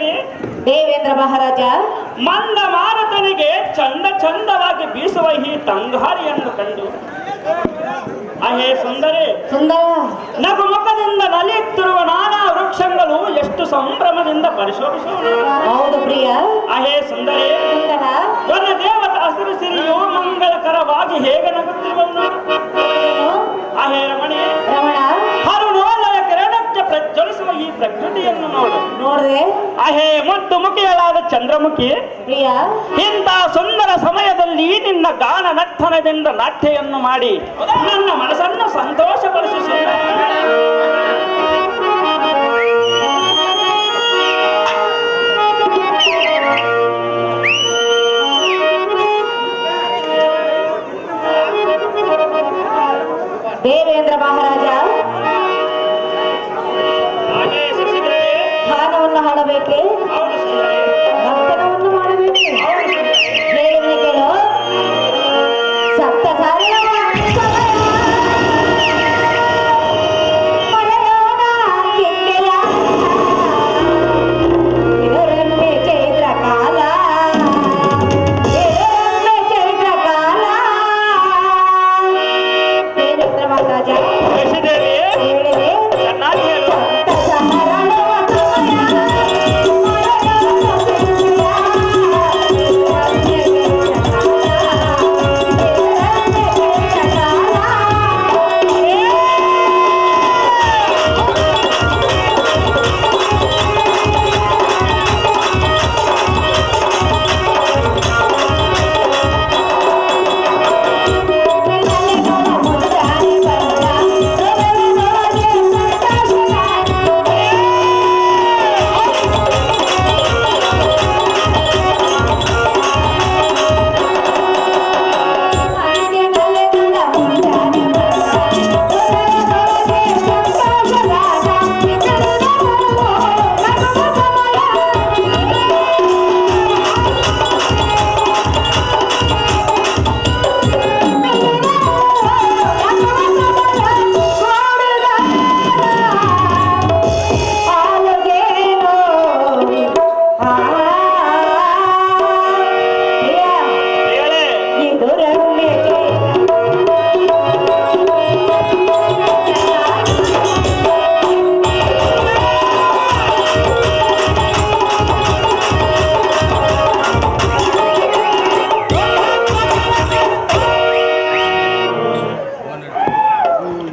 ದೇವಿ ದೇವೇಂದ್ರ ಮಹಾರಾಜ, ಮಂದ ಮಾರುತನಿಗೆ ಚಂದ ಚಂದವಾಗಿ ಬೀಸುವ ಈ ತಂಗಾರಿಯನ್ನು ಕಂಡು ಅಹೇ ಸುಂದರಿ ಸುಂದರ, ನಗುಮುಖದಿಂದ ನಲಿಯುತ್ತಿರುವ ನಾನಾ ವೃಕ್ಷಗಳು ಎಷ್ಟು ಸಂಭ್ರಮದಿಂದ ಪರಿಶೋಧಿಸೋಣ. ಹೌದು ಪ್ರಿಯ. ಅಹೇ ಸುಂದರಿ, ಸುಂದರ, ವನ ದೇವತ ಹಸಿರು ಸಿರಿಯು ಮಂಗಳಕರವಾಗಿ ಹೇಗೆ ನಗುತ್ತಿರುವನು. ಅಹೇ ರಮಣಿ, ರಮಣ, ಹರುಣೋದಯ ಕಿರಣಕ್ಕೆ ಪ್ರಜ್ವಲಿಸುವ ಈ ಪ್ರಕೃತಿಯನ್ನು ನೋಡು. ನೋಡ್ದೆ ಅಹೇ ಮುದ್ದು ಮುಖಿಯಳಾದ ಚಂದ್ರಮುಖಿ, ಪ್ರಿಯ. ಇಂಥ ಸುಂದರ ಸಮಯದಲ್ಲಿ ನಿನ್ನ ಗಾನ ನರ್ತನದಿಂದ ನಾಟ್ಯವನ್ನು ಮಾಡಿ ನನ್ನ ಮನಸ್ಸನ್ನು ಸಂತೋಷಪಡಿಸುತ್ತಿಲ್ಲ. ದೇವೇಂದ್ರ ಮಹಾರಾಜ, ಗಾನವನ್ನು ಹಾಡಬೇಕೆ? ಹೌದು ಸುಂದರಿ, ನರ್ತನವನ್ನು ಮಾಡಬೇಕು. ಹೇಳಿದ್ರೆ ಕೇಳು. ಸಪ್ತ ಸಾಲಿನ ಮರೆಯೋಣ ಕಿಂಡೆಯ, ಇದರನ್ನೇ ಚೈತ್ರ ಕಾಲ, ಇದರನ್ನೇ ಚೈತ್ರ ಕಾಲ. ದೇವೇಂದ್ರ ಮಹಾರಾಜ ಶಶಿದೇವಿ, ಹೇಳಿದೆ. ಚೆನ್ನಾಗಿ ಹೇಳು.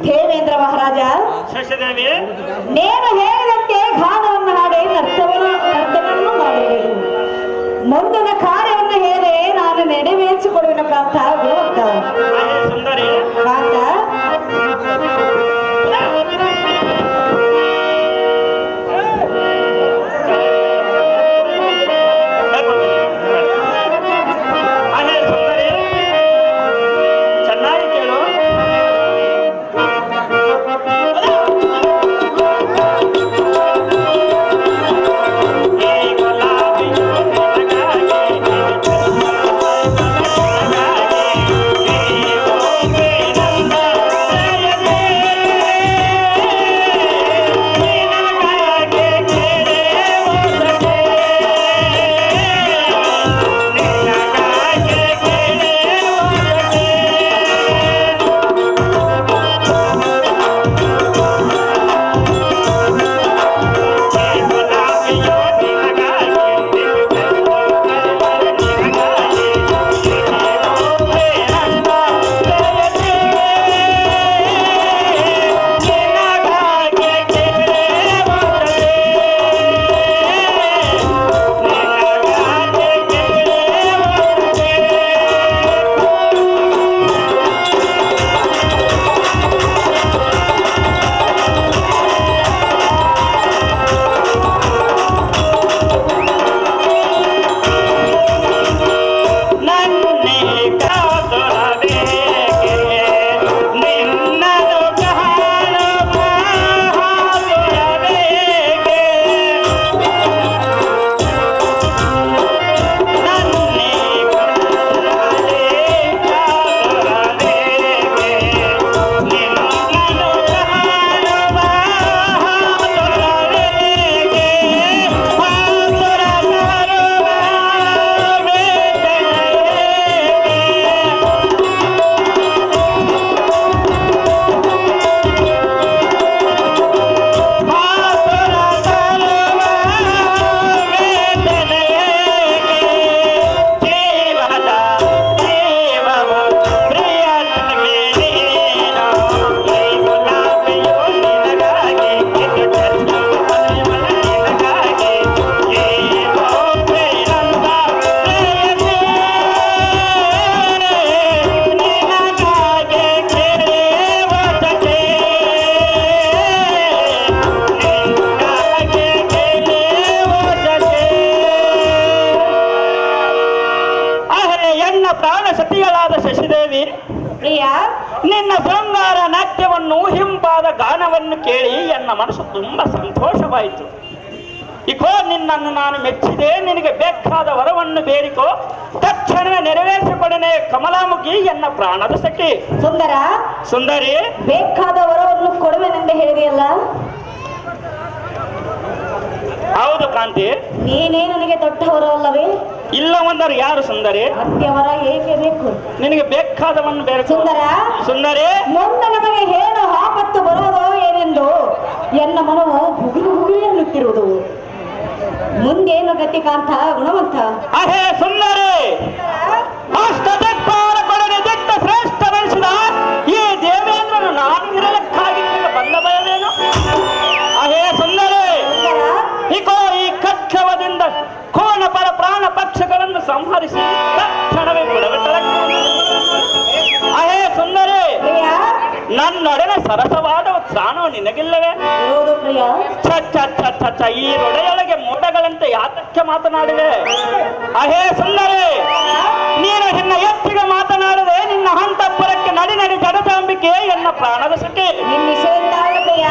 ದೇವೇಂದ್ರ ಮಹಾರಾಜ, ಶಶಿದೇವಿ, ನೇಮ ಹೇಳಿದಂತೆ ಗಾನವನ್ನು ಹಾಡಿ ನರ್ತನವನ್ನು ಮಾಡಬೇಕು. ಮುಂದಿನ ಕಾರ್ಯವನ್ನು ಹೇಳಿ ನಾನು ನೆರವೇರಿಸಿಕೊಡುವೆನು ಕಾಂತ. ಗುರುವಂತ ಅಹೇ ಸುಂದರಿ, ಕಾಂತ, ಅಹೇ ಸುಂದರಿ, ಚೆನ್ನಾಗಿ ಕೇಳು. ಈ ಗುಲಾಬಿಯು ನಿನಗಾಗಿ, ಪ್ರಿಯ, ನಿನ್ನ ಶೃಂಗಾರ ನಾಟ್ಯವನ್ನು ಹಿಂಪಾದ ಗಾನವನ್ನು ಕೇಳಿ ನನ್ನ ಮನಸ್ಸು ತುಂಬಾ ಸಂತೋಷವಾಯಿತು. ಇಕೋ ನಿನ್ನನ್ನು ನಾನು ಮೆಚ್ಚಿದೆ, ನಿನಗೆ ಬೇಕಾದ ವರವನ್ನು ಬೇಡಿಕೋ, ತಕ್ಷಣವೇ ನೆರವೇರಿಸಿಕೊಡನೆ ಕಮಲಾಮುಖಿ ಎನ್ನ ಪ್ರಾಣದ ಸಖಿ. ಸುಂದರ, ಸುಂದರಿ, ಬೇಕಾದ ವರವನ್ನು ಕೊಡುವೆನೆಂದು ಹೇಳಿದೆಯಲ್ಲ, ಹೌದು ಕಾಂತಿ. ನೀನೇ ನನಗೆ ದೊಡ್ಡವರಲ್ಲವೇ? ಇಲ್ಲವಂದರೆ ಯಾರು ಸುಂದರಿ? ಅತ್ಯವರ ಏಕೆ ಬೇಕು? ನಿನಗೆ ಬೇಕಾದವನ್ನು ಬೇರೆ. ಸುಂದರ, ಸುಂದರಿ, ಮುಂದೆ ನಮಗೆ ಏನು ಆಪತ್ತು ಬರುವುದೋ ಏನೆಂದು ಎನ್ನ ಮನವು ಬುಗುರು ಬುಗುರಿ ಅನ್ನುತ್ತಿರುವುದು. ಮುಂದೇನು ಗತಿ ಕಾಂತ ಗುಣವಂತ? ಅಹೇ ಸುಂದರಿ, ಅಷ್ಟದಕ್ಕಾರ ಕೊಡನೆ ದಿಟ್ಟ ಶ್ರೇಷ್ಠವೆನಿಸಿದ ಈ ದೇವೇಂದ್ರನು ನಾನು ಇರಲಕ್ಕಾಗಿ ಬಂದ ಭಯವೇನು? ಅಹೇ ಸುಂದರಿ, ಇಕೋ ಈ ಕಕ್ಷವದಿಂದ ಕೋಣ ಪರ ಪ್ರಾಣ ಪಕ್ಷಗಳನ್ನು ಸಂಹರಿಸಿ ತಕ್ಷಣವೇ ಬಿಡಬಿಟ್ಟಳಕ್ಕೆ. ಅಹೇ ಸುಂದರಿ, ನನ್ನೊಡನೆ ಸರಸವಾದ ಉತ್ಸಾಹವು ನಿನಗಿಲ್ಲವೇ? ಇರುವುದು ಪ್ರಿಯ. ಈ ರೊಡೆಯೊಳಗೆ ಮೋಡಗಳಂತೆ ಯಾತಕ್ಕೆ ಮಾತನಾಡಿದೆ? ಅಹೇ ಸುಂದರಿ, ನೀನು ನಿನ್ನ ಎತ್ತಿಗೆ ಮಾತನಾಡದೆ ನಿನ್ನ ಹಂತಪುರಕ್ಕೆ ನಡಿ ನಡಿ ಜಗದಾಂಬಿಕೆ ಎನ್ನ ಪ್ರಾಣದ ಸಖಿ. ನಿನ್ನ ವಿಷಯದಿಂದ ಪ್ರಿಯ,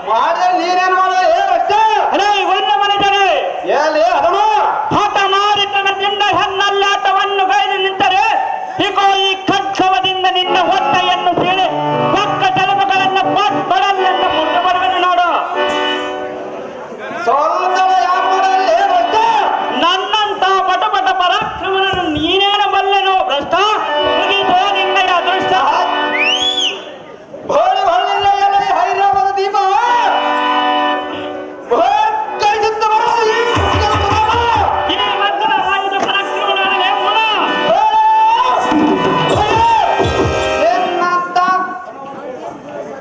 ಮಾಡಿದ್ರೆ ನೀನೇನ್ ಮಾಡಿದ್ರೆ ಅಷ್ಟೇ ಅರೇ ಒಳ್ಳೆ ಮನೆದರೆ ಎಲ್ಲಿ ಅದಮ್ಮ ಹಠ ಮಾಡಿತನದಿಂದ ಹೆಣ್ಣಲ್ಲಾಟವನ್ನು ಕೈದು ನಿಂತರೆ ಇಗೋ ಈ ಖಡ್ಗವದಿಂದ ನಿನ್ನ ಹೊಟ್ಟೆಯನ್ನು ಸೀಳಿ ಪಕ್ಕ ತಲುಪುಗಳನ್ನು ಬಡಲ್ಲೆಂದು ಮುಂದೆ ಬರುವೆನು ನೋಡು. ಸ್ವಲ್ಪ ಯಾಕೆ ಮಾಡಲಿ ಅಷ್ಟೇ ನನ್ನಂತ ಪಟಪಟ ಪರಾಕ್ರಮನನ್ನು ನೀನೇನು ಬಲ್ಲೆನೋ ಭ್ರಷ್ಟ. ಮುಗಿದೋ ನಿನ್ನಯ ಅದೃಷ್ಟ. ಗೋಳಿ ಹೊರಲಿಲ್ಲ ಎಲ್ಲ ಈ ಹೈದರಾಬಾದ ದೀಪ ಕಳಿಸುತ್ತ ಬರೋದು ಈ ಮದ್ದನ ರಾಜ್ಯದ ಪರಾಕ್ರಮನಾಗಲೇ ಮುಣ. ನಿನ್ನಂತ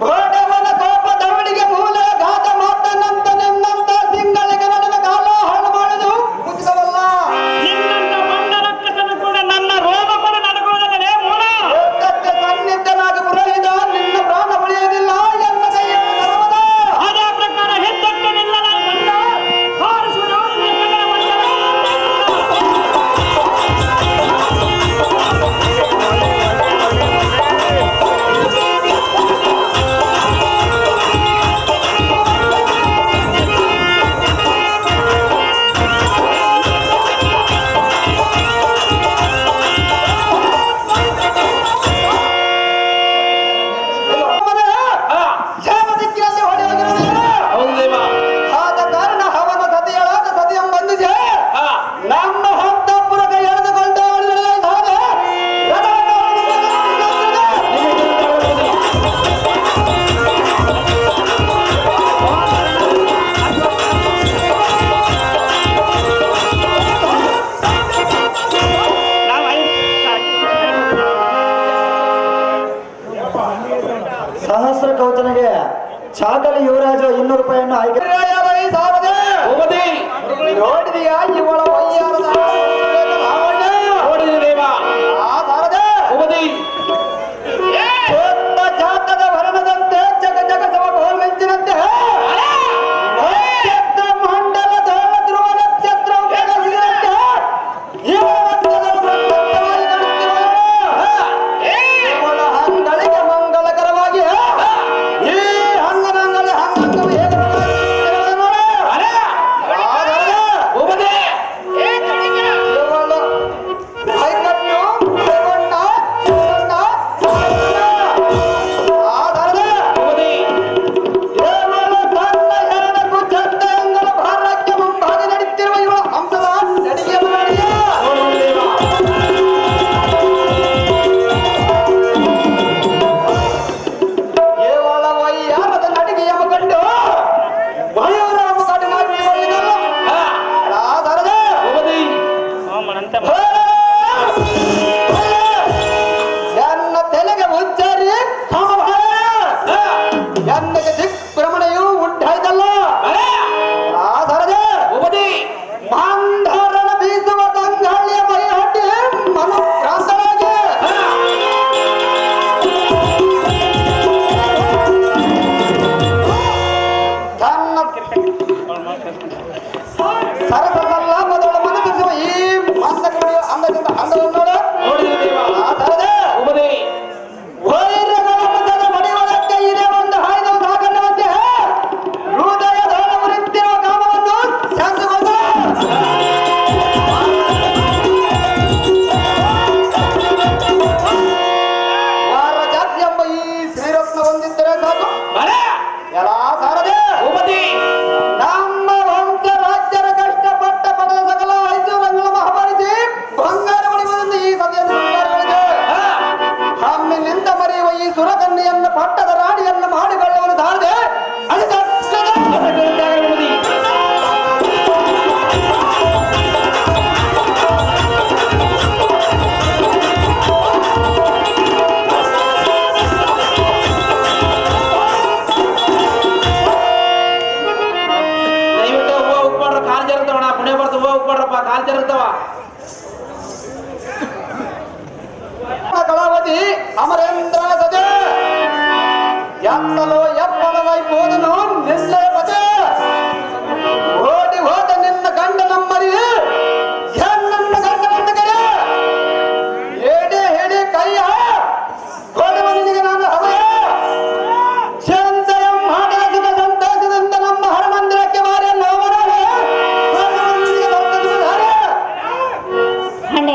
ಘೋಟವನ ಕೋಪ ದವಡಿಗೆ ಮೂಲ ಘಾತ ಮಾತನಂತ ನಿನ್ನಂತ ಸಿಂಗಳಿಗೆ ನನ್ನ ಕಾಲ ಹಾಳು ಮಾಡುವುದು ಉಚಿತವಲ್ಲ. ನಿನ್ನಂತ ಬಂಡ ರಕ್ಕಸನು ಕೂಡ ನನ್ನ ರೋಗ ಕೂಡ ನಡುಗುವುದಲ್ಲೇ ಮುಣ. ಯುದ್ಧಕ್ಕೆ ಸನ್ನಿಧನಾಗಿ ಪುರೋಹಿತ ನಿನ್ನ ಪ್ರಾಣ ಉಳಿಯುವುದಿಲ್ಲ ಎನ್ನ ಕೈಯಲ್ಲಿ ಸರ್ವದ ಅದೇ ಪ್ರಕಾರ ಹೆದ್ದಕ್ಕೆ ನಿಲ್ಲಲಾಗಿ ಬಂದ ಹಾರಿಸುವುದು ನಿನ್ನ ಕೈಯ ಮಂಡಲ. ಯಾವ ದಿಕ್ಕಿನಲ್ಲಿ ಹೊಡೆ ಹೋಗಿರುವುದಿಲ್ಲ. ಆದ ಕಾರಣ ಅವನ ಸತಿಯಳಾದ ಸತಿಯನ್ನು ಬಂಧಿಸಿ ನಮ್ಮ ಹಂತಪುರದ ಎಳೆದುಕೊಂಡು ಹೊಡೆದರೆ ಸಹಸ್ರ ಕೌತನಿಗೆ ಚಾಕಲಿ ಯುವರಾಜ 200 ರೂಪಾಯಿಯನ್ನು ಆಯ್ಕೆ ನೋಡಿದೀಯಾ ಇವಳ ವಯ್ಯಾರದ ಜಾತದ ವರ್ಣದಂತೆ ಜಗ ಜಗಸವ ಗೋಲ್ಮೆಂಚಿನಂತೆ ನಕ್ಷತ್ರ ಮಂಡಲದ ಧ್ರುವ ನಕ್ಷತ್ರ ಬೆಳಗಿದಂತೆ ಇವಳ ಮಧ್ಯದಲ್ಲಿ ಪ್ರತ್ಯಕ್ಷವಾಗಿ ಕಾಣುತ್ತಿರುವಳು. ಇವಳ ಹಂಗಳಿಗೆ ಮಂಗಲಕರವಾಗಿ ಈ ಹಂಗನಂಗಲಿ ಹಂಗಂಗವು ಹೇಗೆ ಎನ್ನ ತೆಲೆಗೆ ಉಚ್ಚರಿ ಎನ್ನಗೆ ದಿಕ್ಭ್ರಮಣೆಯು ಉಂಟಾಯ್ತಲ್ಲ ಮಂದರನ ಬೀಸುವ ತಂಗಾಳಿಯ ಮೈ ಹಟ್ಟಿ ಮನೋಭ್ರಾಂತರಾಗಿ ತನ್ನ ಸರಸಲ್ಲ ಮೊದಲು ಮನಸ್ಸಿಸುವ ಈ ಅಂದದಿಂದ ಅಂದವನ್ನು ನೋಡು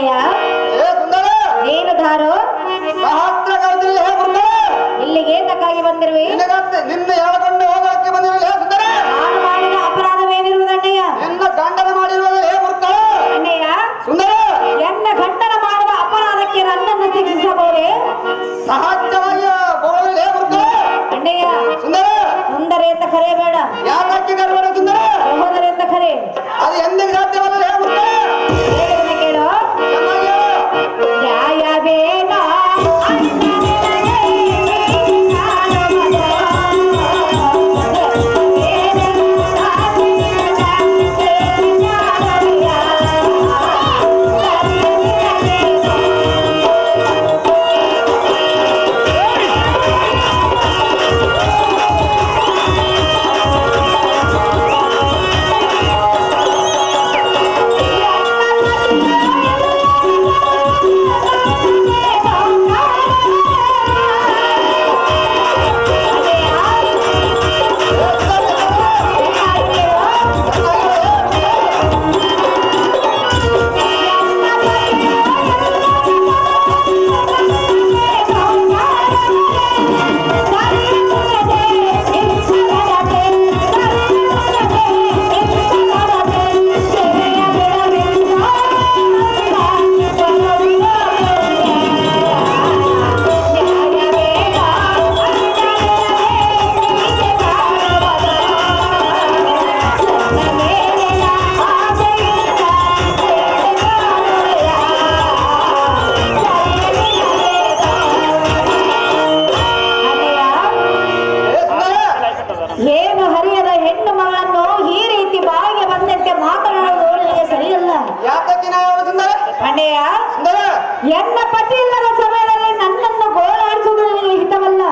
ಅಣ್ಣಯ್ಯ ಏ ಸುಂದರ ಏನು ಧಾರು ಸಹಸ್ರ ಕೌತಲಿ ಹೇ ಮುರುಕ ಇಲ್ಲಿಗೆ ತಕ್ಕಾಗಿ ಬಂದಿರುವೆ ನಿನ್ನ ಎಳಕೊಂಡು ಹೋಗೋಕೆ ಬಂದಿರಲಿ ಹೇ ಸುಂದರ ನಾನು ಮಾಡಿದ ಅಪರಾಧವೇನಿರುವುದು ಅಣ್ಣಯ್ಯ ನಿನ್ನ ಗಂಡನ ಮಾಡಿರುವುದು ಹೇ ಮುರುಕ ಅಣ್ಣಯ್ಯ ಸುಂದರ ಎನ್ನ ಗಂಡನ ಮಾಡಿದ ಅಪರಾಧಕ್ಕೆ ನನ್ನನ್ನು ಶಿಕ್ಷಿಸಬಹುದೇ ಸಹಜವಾಗಿ ಬೋಳಲಿ ಹೇ ಮುರುಕ ಅಣ್ಣಯ್ಯ ಸುಂದರ ಸುಂದರಿ ಅಂತ ಕರೆಯಬೇಡ ಯಾಕೆ ಕರ್ಬೇಡ ಸುಂದರ ಸಹೋದರಿ ಅಂತ ಕರೆ ಅದು ಎಂದಿಗೆ ಸಾಧ್ಯವಲ್ಲ ಹೇ ಮುರುಕ ಹೇಳಿದನ್ನ ಕೇಳು ಚೆನ್ನಾಗಿ ಹೇಳು. ನ್ಯಾಯವೇನ ಏನು ಹರಿಯದ ಹೆಣ್ಣು ಮಗಳನ್ನು ಈ ರೀತಿ ಬಾಯಿಗೆ ಬಂದಂತೆ ಮಾತನಾಡುವುದು ನಿನಗೆ ಸರಿಯಲ್ಲ ಯಾತಕ್ಕೆ ನಾವು ಸುಂದರ ಅಣ್ಣಯ್ಯ ಸುಂದರ ಎನ್ನ ಪತಿ ಇಲ್ಲದ ಸಮಯದಲ್ಲಿ ನನ್ನನ್ನು ಗೋಳಾಡಿಸುವುದು ನಿನಗೆ ಹಿತವಲ್ಲ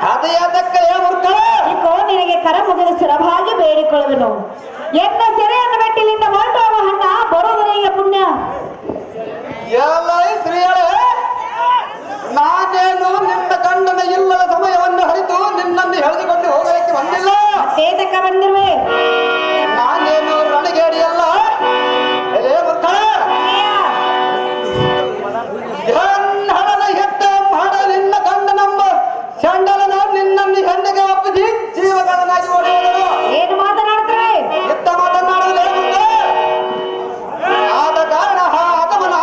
ಅದು ಯಾತಕ್ಕೆ ಹೇ ಮುರುಕ ಇಕೋ ನಿನಗೆ ಕರ ಮುಗಿದು ಸುಲಭವಾಗಿ ಬೇಡಿಕೊಳ್ಳುವೆನು ಎನ್ನ ಸೆರೆಯನ್ನು ಮೆಟ್ಟಿಲಿಂದ ಹೊರಟುವ ಹಣ್ಣ ಬರುವುದು ನಿನಗೆ ಪುಣ್ಯ ಎಲ್ಲ ಶ್ರೀಯರೇ ನಾನೇನು ನಿನ್ನ ಗಂಡನ ಇಲ್ಲದ ಸಮಯವನ್ನು ಹರಿದು ನಿನ್ನನ್ನು ಎಳೆದುಕೊಂಡು ಹೋಗಲಿಕ್ಕೆ ಬಂದಿಲ್ಲ ತೇತಕ್ಕ ಬಂದಿರುವೆ ನಾನೇನು ರಣಗೇಡಿಯಲ್ಲ ಹೇ ಮುರುಕ ಹಣದ ಹೆತ್ತ ಮಾಡ ನಿನ್ನ ಗಂಡನಂಬ ಚಂಡಲನ ನಿನ್ನನ್ನು ಹೆಣ್ಣಿಗೆ ಒಪ್ಪಿಸಿ ಜೀವಗಳನ್ನಾಗಿ ಓಡಿದರು ಏನು ಮಾತನಾಡ್ತೇವೆ ಎತ್ತ ಮಾತನಾಡಲು ಆದ ಕಾರಣ ಆತಮನ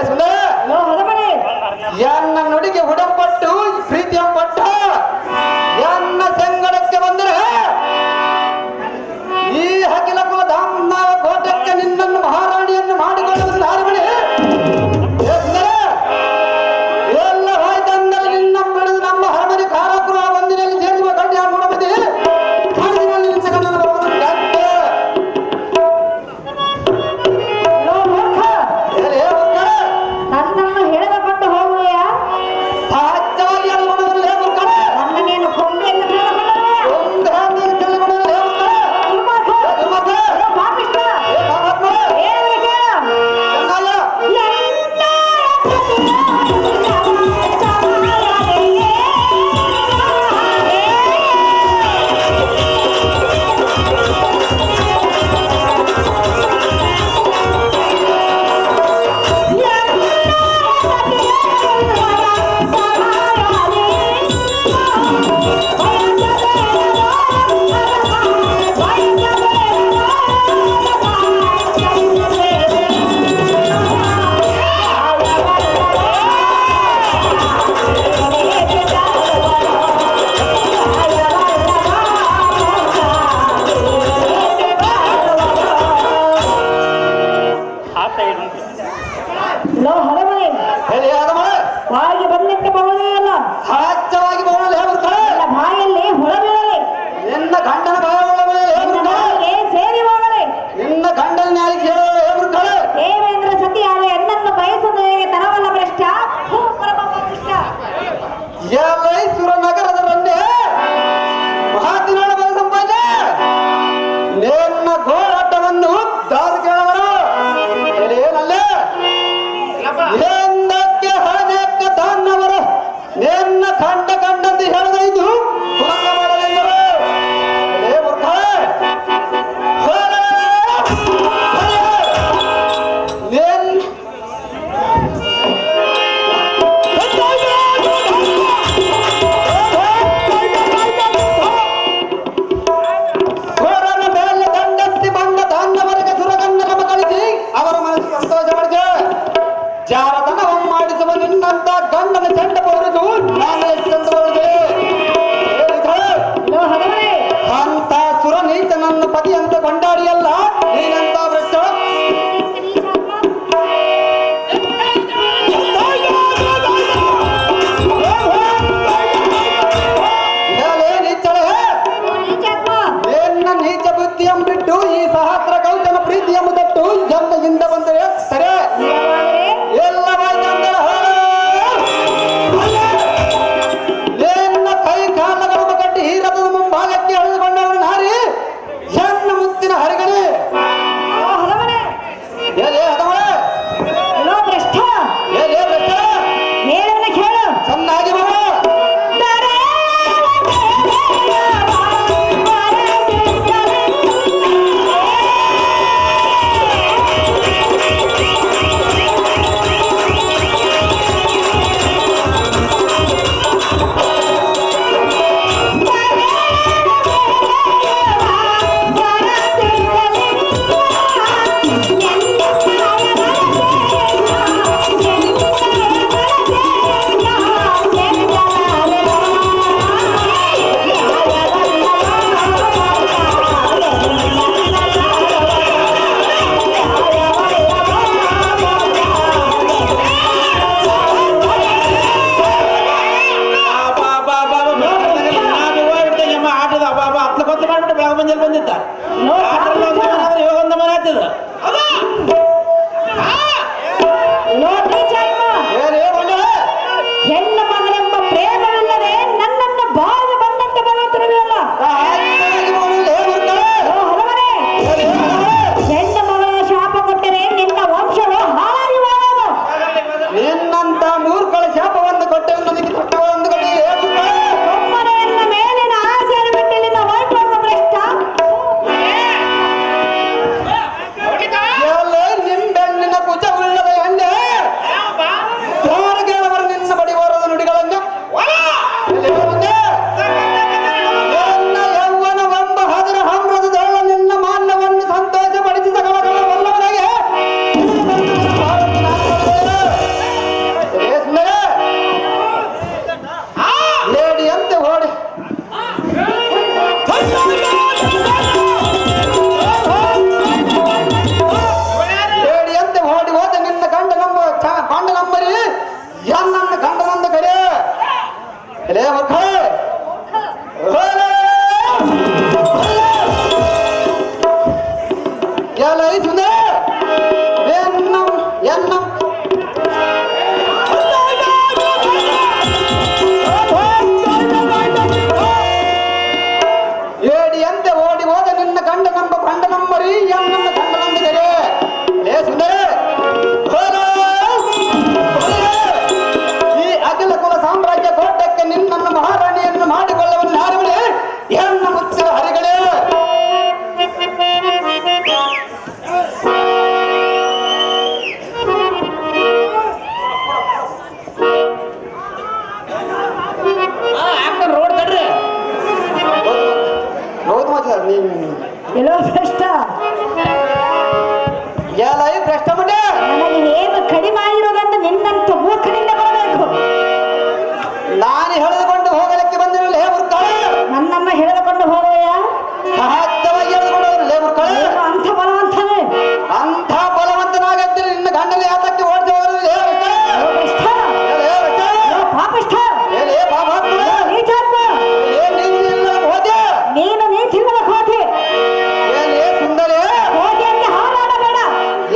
ಸುಂದರ ಲೋ ಹೊರಬರಿ ಎನ್ನ ನುಡಿಗೆ ಹುಡಪಟ್ಟು ಪ್ರೀತಿಯ ಪಟ್ಟ ಎನ್ನ ಸಂಗಡಕ್ಕೆ ಬಂದರೆ ಈ ಅಖಿಲ ಕುಲ ಧಾಮ ಕೋಟಕ್ಕೆ ನಿನ್ನನ್ನು ಮಹಾರಾಣಿಯನ್ನು ಮಾಡಿಕೊಳ್ಳುವುದು ಹಾರಬಡಿ ಎಲ್ಲ ಹೋಯ್ತಂದರೆ ನಿನ್ನ ಬೆಳೆದು ನಮ್ಮ ಹರಮನೆ ಕಾರಾಪುರ ಒಂದಿನಲ್ಲಿ ಸೇರುವ ಗಡ್ಡ ನೋಡಬದಿ ಲೋ ಮೂರ್ಖ ನನ್ನನ್ನು ಹೇಳದಪಟ್ಟು ಹೋಗುವೆಯಾ ಸಹಜವಾಗಿ ಅನುಮಾನವಿಲ್ಲ ಮಕ್ಕಳ ನನ್ನನೇನು ಕೊಂಬೆ ಎಂದು ತಿಳಿದುಕೊಂಡರೆ ಒಂದು ಹಾಗೆ ತಿಳಿದುಕೊಳ್ಳಲು ದುರ್ಮಾರ್ಗ ದುರ್ಮಾರ್ಗ ಲೋ ಪಾಪಿಷ್ಠ ಪರಮಾತ್ಮ ಏನು ವಿಷಯ ಚಂದಾಯ ಆತ ಏನಂತ ಲೋ ಹೊರಬರಿ ಹೇಳಿ ಆದಮ ಬಾಯಿಗೆ ಬಂದಂತೆ ಬರುವುದೇ ಅಲ್ಲ ಸಹಜವಾಗಿ ಬರಲು ಹೇಳ್ಬಿಡ್ತಾಳೆ ನನ್ನ ಬಾಯಲ್ಲಿ ಹೊಳ ಬೀಳಲಿ ನಿನ್ನ ಗಂಡನ ಭಯ ಒಳಗೆ ನನ್ನ ಹೇಳ್ಬಿಡ್ತಾಳೆ ಬಾಯಿಗೆ ಸೇರಿ ಹೋಗಲಿ ನಿನ್ನ ಗಂಡನ ನ್ಯಾಯಕ್ಕೆ ಹೇಳ್ಬಿಡ್ತಾಳೆ ದೇವೇಂದ್ರ ಸತಿಯಾದ ಎನ್ನನ್ನು ಬಯಸುವುದರಿಗೆ ತನವಲ್ಲ ಭ್ರಷ್ಟ ಹೂ ಪರಮ ಭ್ರಷ್ಟ ಮೈಸೂರು ನಗರದ ರಂಡೆ ಮಹಾದಿನಾಳ ಬಲ ಸಂಪಾದನೆ ನಿನ್ನ ಗೋಳಾಟವನ್ನು ದಾದ ಕೇಳವರು ಏನಲ್ಲೇ ಎಂದಕ್ಕೆ ಹಣಕ್ಕೆ ತಾನ್ನವರು ನಿನ್ನ ಏಡಿಯಂತೆ ಓಡಿ ಹೋದ ನಿನ್ನ ಗಂಡ ನಂಬ ಗಂಡ ನಂಬರಿ ನನ್ನ ಗಂಡ ನಂಬಿದರೆ ಲೇ ಸುಂದರ ಈ ಅಖಿಲ ಕುಲ ಸಾಮ್ರಾಜ್ಯ ಕೋಟಕ್ಕೆ ನಿನ್ನನ್ನು ಮಹಾರಾಣಿಯನ್ನು ಮಾಡಿಕೊಳ್ಳುವ ನಾರುಗಳೇ ಹೆಣ್ಣ ಮುಚ್ಚ ಹರಿಗಳೇ ರೋಡ್ ತಡ್ರಿ. ಹೌದು ಮಾತ್ರ ನೀನು ಎಲ್ಲೋ ಭ್ರಷ್ಟ, ಎಲ್ಲ ಈ ಭ್ರಷ್ಟ ಮುಂಡೆ ನನಗೆ ಏನು ಕಡಿಮೆ ಆಗಿರೋದಂತ ನಿನ್ನಂತ ಮೂರ್ಖನಿಂದ ಬರಬೇಕು. ನಾನು ಹೇಳಿದುಕೊಂಡು ಹೋಗಲಿಕ್ಕೆ ಬಂದಿರಲ್ಲ ಹೇ ಮುರ್ಕಾಳೆ ನನ್ನನ್ನ ಹಿಡಿದುಕೊಂಡು ಹೋಗುವೆಯ? ಸಹಜವಾಗಿ ಹೇಳಿದುಕೊಂಡು ಹೋಗಲ್ಲ ಹೇ ಮುರ್ಕಾಳೆ ಏನು ಅಂಥ ಬಲವಂತನೇ? ಅಂಥ ಬಲವಂತನಾಗಂದ್ರೆ ನಿನ್ನ ಗಂಡನ ಯಾತಕ್ಕೆ ಓಡಿಸಿ ಹೋಗಲ್ಲ ಹೇ ಓ ಭ್ರಷ್ಟ, ಓ ಪಾಪಿಷ್ಠ, ಏ ಬಾಬಾತ್ಮ ನೀಚಾತ್ಮ, ಏನ್ ನೀನು ಹೋದೆ ನೀನು ನೀತಿಲ್ಲದ ಕೋತಿ. ಏನ್ ಏ ಸುಂದರಿ ಕೋತಿಯಲ್ಲಿ ಹಾರಾಡಬೇಡ.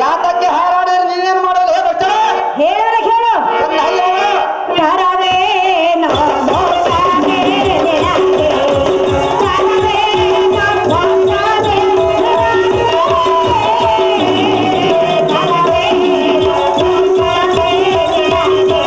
ಯಾತಕ್ಕೆ ಹಾರಾಡಿದ್ರೆ ನೀನೇನು ಮಾಡಲ್ಲ ಹೇ ಭ್ರಷ್ಟ ಹೇಳೋಣ ಕೇಳು. ಚಂದ ಹಯ್ಯವ್ವ. ತಾರವೇ ನಮೋ ತಾರೇ ನಿನಗೆ, ತಾರವೇ ನಮೋ ತಾರೇ ನಿನಗೆ, ತಾರವೇ ನಮೋ ತಾರೇ ನಿನಗೆ.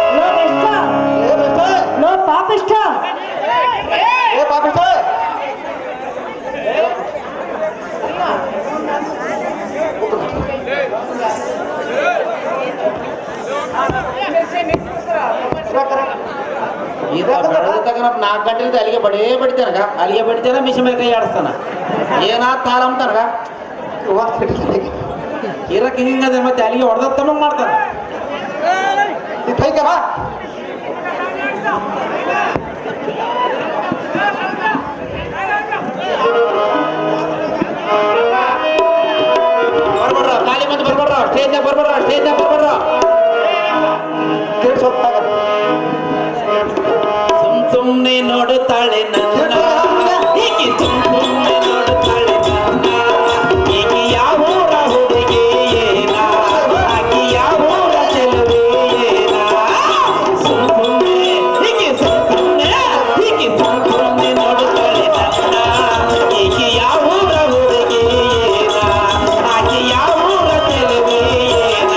ಏ ಭ್ರಷ್ಟ ಲೋ ಪಾಪಿಷ್ಠ, ಏ ಪಾಪಿಷ್ಟ ನಾಲ್ಕು ಗಂಟೆ ಅಲ್ಲಿಗೆ ಬಡೇ ಬಡಿತಾನಗ ಅಲ್ಲಿಗೆ ಬಡಿತಾನ ಮಿಷನ್ ಮೇಲೆ ಕೈ ಆಡಿಸ್ತಾನ ಏನಾದ ತಾಳ ಅಂತಾನಗ ಇರಕ್ಕೆ ಹಿಂಗದೆ ಮತ್ತೆ ಅಲ್ಲಿಗೆ ಹೊಡೆದ ತಮ್ಮ ಮಾಡ್ತಾನ ಕೈಕ ಬಾ ಬರ್ಬಡ್ರ ಖಾಲಿ ಮಂದಿ ಬರ್ಬಡ್ರ ಸ್ಟೇಜ್ನಾಗ ಬರ್ಬಡ್ರ ತಿಳಿಸೋತ್ತಾಗ ಸುಮ್ನೆ ನೋಡುತ್ತಾಳೆ ನನ್ನ ಹೀಗೆ ಸುಮ್ನೆ ನೋಡುತ್ತಾಳೆ ನನ್ನ ಹೀಗೆ ಯಾವ ಊರ ಹುಡುಗಿ ಏನ ಆಕಿ ಯಾವ ಊರ ಚೆಲುವೆ ಏನ ಸುಮ್ನೆ ಹೀಗೆ ಸುಮ್ನೆ ನೋಡುತ್ತಾಳೆ ನನ್ನ ಹೀಗೆ ಯಾವ ಊರ ಹುಡುಗಿ ಏನ ಆಕಿ ಯಾವ ಊರ ಚೆಲುವೆ ಏನ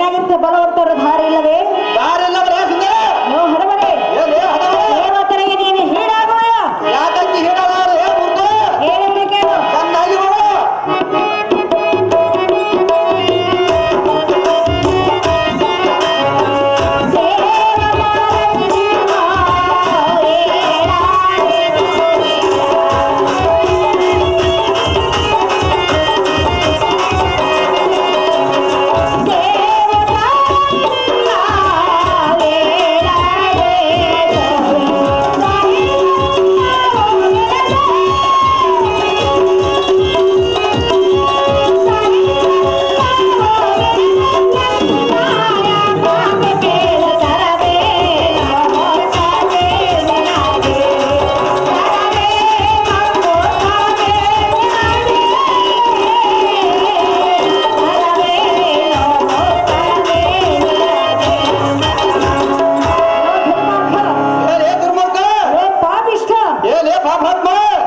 ನಿನಗಿಂತ ಬಲವಂತರ ಧಾರೆ ಇಲ್ಲವೇ ಯಾರಿಲ್ಲವರೇ ಸುಂದರ ನೋ ಹರವರೇ ಏನೇ ಹಡವೇ ದೇವತರಿಗೆ ನೀನು ಹೀಳಾಗುವೆಯ ಯಾತಕ್ಕೆ ಹೇಳಲಾರ ಹೇ ಮೂರ್ಖ ಹೇಳಬೇಕೇನು ಚೆನ್ನಾಗಿ ಮಾಡು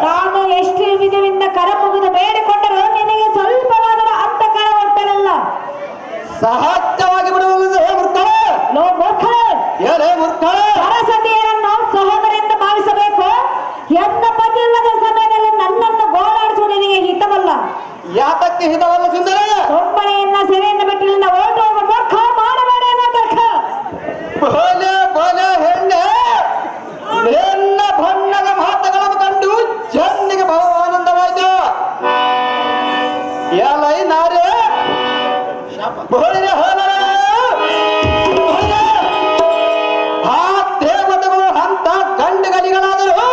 ನಾನು ಎಷ್ಟು ವಿಧವಿಂದ ಕರ ಮುಗಿದು ಬೇಡಿಕೊಂಡರೂ ನಿನಗೆ ಸ್ವಲ್ಪವಾದರೂ ಅಂತಕರ ಒಟ್ಟಲಿಲ್ಲ ಸಹಜವಾಗಿ ಬಿಡುವುದು ಹೇ ಮೂರ್ಖ ಲೋ ಮೂರ್ಖರೇ ಏನೇ ಮೂರ್ಖ ಸರಸ್ವತಿಯರನ್ನು ಸಹೋದರಿಯಿಂದ ಭಾವಿಸಬೇಕು ಎನ್ನ ಪತಿಯಿಲ್ಲದ ಸಮಯದಲ್ಲಿ ನನ್ನನ್ನು ಗೋಳಾಡಿಸುವುದು ನಿನಗೆ ಹಿತವಲ್ಲ ಯಾತಕ್ಕೆ ಹಿತವಲ್ಲ ಸುಂದರ ಸೊಂಬಳೆಯನ್ನ ಸೆರೆಯನ್ನು ಬಿಟ್ಟಿಲ್ಲ ಓಟು ಹೋಗುವ ಮೂರ್ಖ ಮಾಡಬೇಡ ಅನ್ನೋ ತರ್ಕ ಬೋಲೆ ಬೋಲೆ ಹೆಣ್ಣೆ ನಿನ್ನ ಬಣ್ಣದ ಮಾತುಗಳನ್ನು ಕಂಡು ಜನ್ನಿಗೆ ಬಹು ಆನಂದವಾಯಿತು ಎಲೈ ನಾರೇ ಬೋಳಿನ ಹೋಲ ಆ ದೇವತೆಗಳು ಅಂತ ಗಂಡುಗಲಿಗಳಾದರು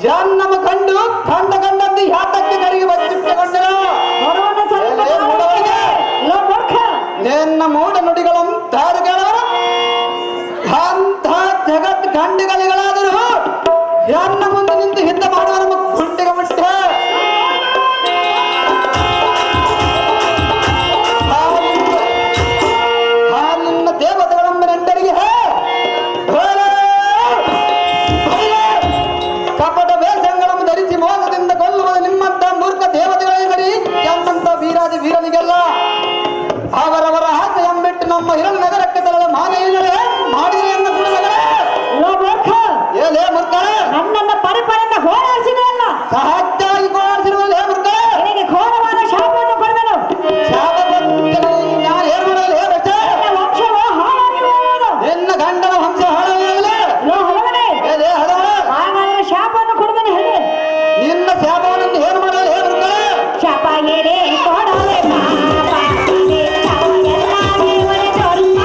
ಜನ್ನಮ ಕಂಡು ಕಂಡಂದು ಯಾತಕ್ಕೆ ಕರಿಗೆ ಬಚ್ಚಿಟ್ಟುಕೊಂಡರು ಬರುವನ ಸ್ವಲ್ಪ ಏ ಮೂಢವರಿಗೆ. ಲೋ ಮೂರ್ಖ ನಿನ್ನ ಮೂಢ ನುಡಿಗಳನ್ನು ತಾರುಗಳ ಅಂಥ ಜಗತ್ ಗಂಡುಗಲಿಗಳಾದರು ಯಾರನ್ನ ಮುಂದೆ ನಿಂತು ಹಿತ ಮಾಡುವ ನಮ್ಮ ಗುಂಡಿಗೆ ಬಿಟ್ಟ ನಿನ್ನ ದೇವತೆಗಳಮ್ಮ ನೆಂಟರಿಗೆ ಕಪಟ ವೇಷಗಳನ್ನು ಧರಿಸಿ ಮೋಸದಿಂದ ಕೊಲ್ಲುವುದು ನಿಮ್ಮಂತ ಮೂರ್ಖ ದೇವತೆಗಳಿಗೆ ಸರಿ ಎಂಬಂತ ವೀರಾದಿ ವೀರನಿಗೆಲ್ಲ ಅವರವರ ಆಸೆ ಎಂಬಿಟ್ಟು ನಮ್ಮ ಹಿರಣ ನಗರಕ್ಕೆ ತರಲು ಮಾನೆಯಲ್ಲೇ ಮಾಡಿದರೆ ಎನ್ನ ಗುಣಗಳೇ ಲೋ ಮೂರ್ಖ ಏಲೇ ಮುರ್ಕಳೆ ನನ್ನನ್ನ ಪರಿಪರಿಂದ ಹೋರಾಡಿಸಿದೆಯಲ್ಲ ಸಹಜವಾಗಿ ಗೋಳಾಡಿಸಿರುವುದು ಹೇ ಮುರ್ಕಳೆ ನಿನಗೆ ಘೋರವಾದ ಶಾಪವನ್ನು ಕೊಡುವೆನು ಶಾಪ ನಾನು ಏನ್ ಮಾಡಲಿ ಹೇ ಬಚ್ಚ ನಿನ್ನ ವಂಶವು ಹಾಳಾಗಿ ಹೋಗುವುದು ನಿನ್ನ ಗಂಡನ ಹಂಸ ಹಾಳಾಗಲಿ ಲೋ ಹರವನೇ ಏಲೇ ಹರವ ಹಾಗಾದರೆ ಶಾಪವನ್ನು ಕೊಡುವೆನು ಹೇಳಿ ನಿನ್ನ ಶಾಪವನ್ನು ಏನ್ ಮಾಡಲಿ ಹೇ ಮುರ್ಕಳೆ ಶಾಪ ಹೇಳಿ ಕೊಡೋದೆ ಪಾಪ ಎಲ್ಲ ದೇವರ ಜೊಲ್ಲ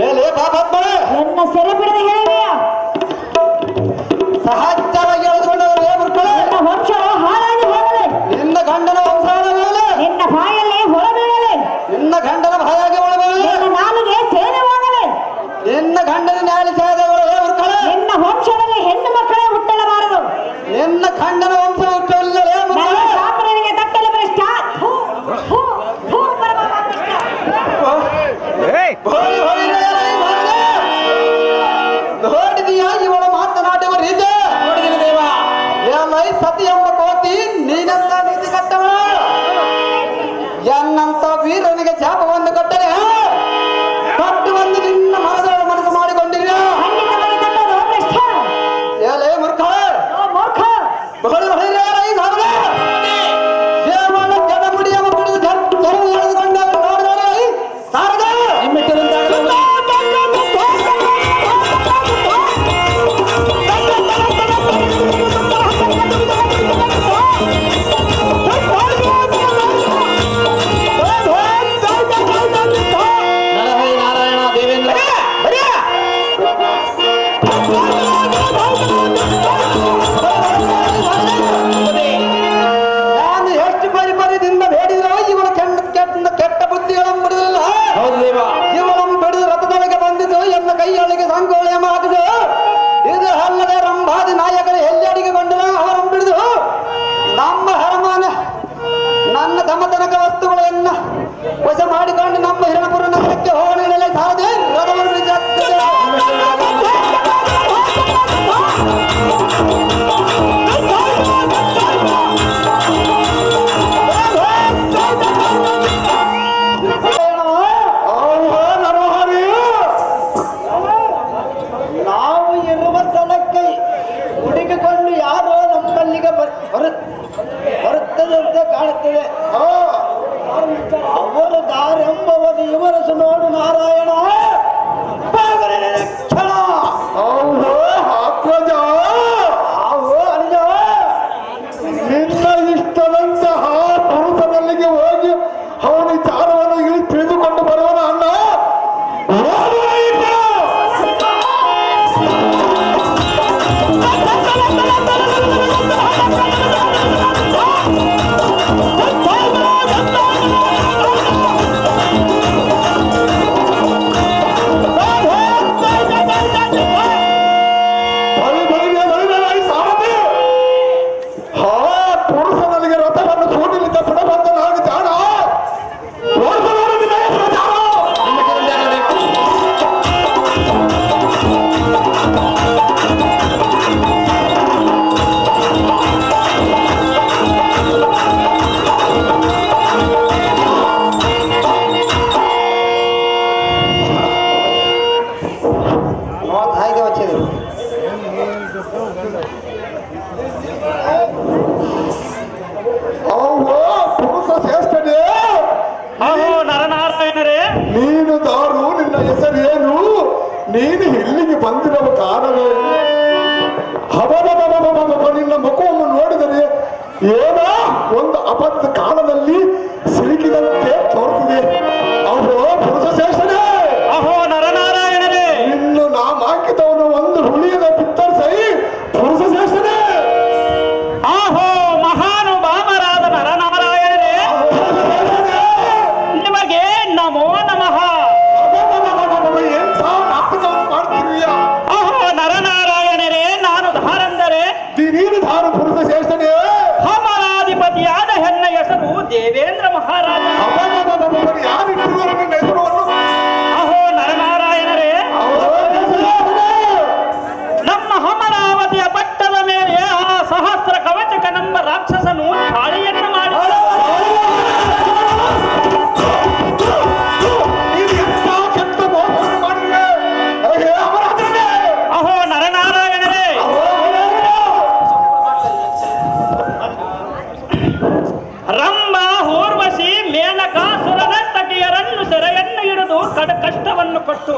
ಏಲೇ ಪಾಪಾತ್ಮ ನನ್ನ ಸೆರೆ ಬಿಡದೆ ಹೇಳಿದೆಯ ಸಹಜವಾಗಿ ಎಳೆದುಕೊಂಡವರು ಹೇ ಮುರ್ಕಳೆ ನನ್ನ ವಂಶ ಹಾಳಾಗಿ ಹೋಗಲಿ ನಿನ್ನ ಗಂಡನ ವಂಶಾವಳಿ ನಿನ್ನ ಬಾಯಲ್ಲಿ ಹೊರಬೀಳಲಿ ನಿನ್ನ ಗಂಡನ ಭಯಾಗಿ ಒಳಬರಲಿ ನಿನ್ನ ನಾಲಿಗೆ ಸೇನೆವಾಗಲಿ ನಿನ್ನ ಗಂಡನ ನ್ಯಾಯ ಸೇದಗಳು ಹೇ ಮುರ್ಕಳೆ ನಿನ್ನ ವಂಶದಲ್ಲಿ ಹೆಣ್ಣು ಮಕ್ಕಳೇ ಹುಟ್ಟಲಬಾರದು ನಿನ್ನ ಗಂಡನ ವಂಶ ಹುಟ್ಟಲಿಲ್ಲ ಹೇ ನನ್ನ ಮುರ್ಕಳೆ ಶಾಪನಿಗೆ ತಟ್ಟಲು ಭ್ರಷ್ಟ ಥು, ಥು, ಥು, ಪರಮ ಪಾಪಿಷ್ಠ. ಹೋಳಿ ಹೋಳಿ ನೋಡಿದೀಯ ಎನ್ನಂತ ವೀರನಿಗೆ ಶಾಪವನ್ನು ಕೊಟ್ಟರೆ ಕಟ್ಟು ಬಂದು ನಿನ್ನ ಮನದೊಳಗೆ ಮನಸ್ಸು ಮಾಡಿಕೊಂಡಿರ ಹಂಗಿನ ಮನೆ ಕಟ್ಟೋದು ಭ್ರಷ್ಟ. ಏಲೇ ಮೂರ್ಖ ಓ ಮೂರ್ಖ. ಬಹಳ ದೇವನ ಜಡಮುಡಿಯ ಬಿಡಿದು ಜರವು ಎಳೆದುಕೊಂಡ ನೋಡಿದರೆ ಸಾರಗ ನಾರಾಯಣ ದೇವೇಂದ್ರ ನಾನು ಎಷ್ಟು ಪರಿಪರಿದಿಂದ ಬೇಡಿದ್ರು ಇವನ ಕೆಟ್ಟ ಬುದ್ಧಿಗಳನ್ನು ಬಿಡುವುದಿಲ್ಲ. ಹೌದು ದೇವ ಇವಳನ್ನು ಬಿಡಿದು ರಥದೊಳಗೆ ಬಂದಿತು ಎನ್ನ ಕೈಯೊಳಗೆ ಸಂಕೋಳೆಯ ಮಾಡಿದು ಇದು ಅಲ್ಲದೆ ರಂಭಾದಿ ನಾಯಕರು ಎಲ್ಲೆಡಿಗೆ ಕೊಂಡರು ಅವರನ್ನು ಬಿಡಿದು ನಮ್ಮ ಹರಮಾನ ನನ್ನ ತಮತನಕ ವಸ್ತುಗಳನ್ನ ವಶ ಮಾಡಿಕೊಂಡು ನಮ್ಮ ಹಿರಣಪುರ ನಗರಕ್ಕೆ ಹೋಗಣೆ ಸಾರದೆ ರಥವನ್ನು ಬಿಡಿಸುತ್ತದೆ. ನಾವು ಇರುವ ಸ್ಥಳಕ್ಕೆ ಹುಡುಕಿಕೊಂಡು ಯಾರೋ ನಮ್ಮಲ್ಲಿಗೆ ಬರುತ್ತದೆ ಅಂತ ಕಾಣುತ್ತದೆ. ಅವರು ದಾರೆಂಬವರು ಇವರಸು ನೋಡು ನಾರಾಯಣ. ಕ್ಷಣ ಅನಿಜ ನಿನ್ನ ಇಷ್ಟದಂತಹ ಪುರುಷನಲ್ಲಿಗೆ ಹೋಗಿ ಅವನ ವಿಚಾರವನ್ನು ಇಲ್ಲಿ ತಿಳಿದುಕೊಂಡು ಬರುವನ ಅಣ್ಣ. ಪುರುಷನಲ್ಲಿಗೆ ರಥವನ್ನು ಸೂಟಿಲಿದ್ದ ಬಿಡಬಂದ ನಾನು ಜಾಣ. ಹಾಗೆ ವಚ್ಚಿದೆ ಅವು ಪುರುಷ ಶ್ರೇಷ್ಠನೇ, ಅಹೋ ನರನಾರಾಯಣರೇ, ನೀನು ದಾರು, ನಿನ್ನ ಹೆಸರೇನು, ನೀನು ಇಲ್ಲಿಗೆ ಬಂದಿರುವ ಕಾರಣವೇನು? ಹಬಬಬಬಬಬಬ ನಿನ್ನ ಮುಖವನ್ನು ನೋಡಿದರೆ ಏನೋ ಒಂದು ಅಬದ್ಧ ಕಾಲದಲ್ಲಿ ಸಿಲುಕಿದಂತೆ ತೋರುತ್ತಿದೆ. ಅವು ಪುರುಷ ಶ್ರೇಷ್ಠನೇ, ಅಹೋ ನರನಾರಾಯಣರೇ, ಇನ್ನು ನಾ ಹಾಕಿದವನು ಒಂದು ಹುಳಿಯದ ಬಿತ್ತರಿಸೈ ಪುರುಷ ಶ್ರೇಷ್ಠನೇ. ಅಹೋ ಮಹಾನುಭಾವರಾದ ನರನಾರಾಯಣರೇ, ನಿಮಗೆ ನಮೋ ನಮಃ. ಎಂಥ ನಾಟಕವನ್ನು ಮಾಡ್ತಿರುವಿಯ? ಅಹೋ ನರನಾರಾಯಣರೇ, ನಾನು ಧಾರಂದರೆ ನೀನು ಧಾರು ಪುರುಷ ಶ್ರೇಷ್ಠನೇ. ಹಮರಾಧಿಪತಿಯಾದ ಹೆಣ್ಣ ಹೆಸರು ದೇವೇಂದ್ರ ಮಹಾರಾಜ. ಯಾರಿಟ್ಟಿರುವ ನಿನ್ನ ಹೆಸರನ್ನು? ಅಹೋ ನರನಾರಾಯಣರೇ, ನಮ್ಮ ಹಮರಾವತಿಯ ಪಟ್ಟದ ಮೇಲೆ ಆ ಸಹಸ್ರ ಕವಚಕನೆಂಬ ರಾಕ್ಷಸನು ದಾಳಿಯನ್ನು ಮಾಡಿದ. ನೀನು ಎಂಥ ಕೆಟ್ಟ ಮೋಸವನ್ನು ಮಾಡಿರುವೆ? ಅಮರಾಜನೇ, ಅಹೋ ನರನಾರಾಯಣರೇ, ರಂಭ ಊರ್ವಶಿ ಮೇನಕಾಸುರನ ತಟಿಯರನ್ನು ಸೆರೆಯನ್ನು ಹಿಡಿದು ಕಷ್ಟವನ್ನು ಕೊಟ್ಟು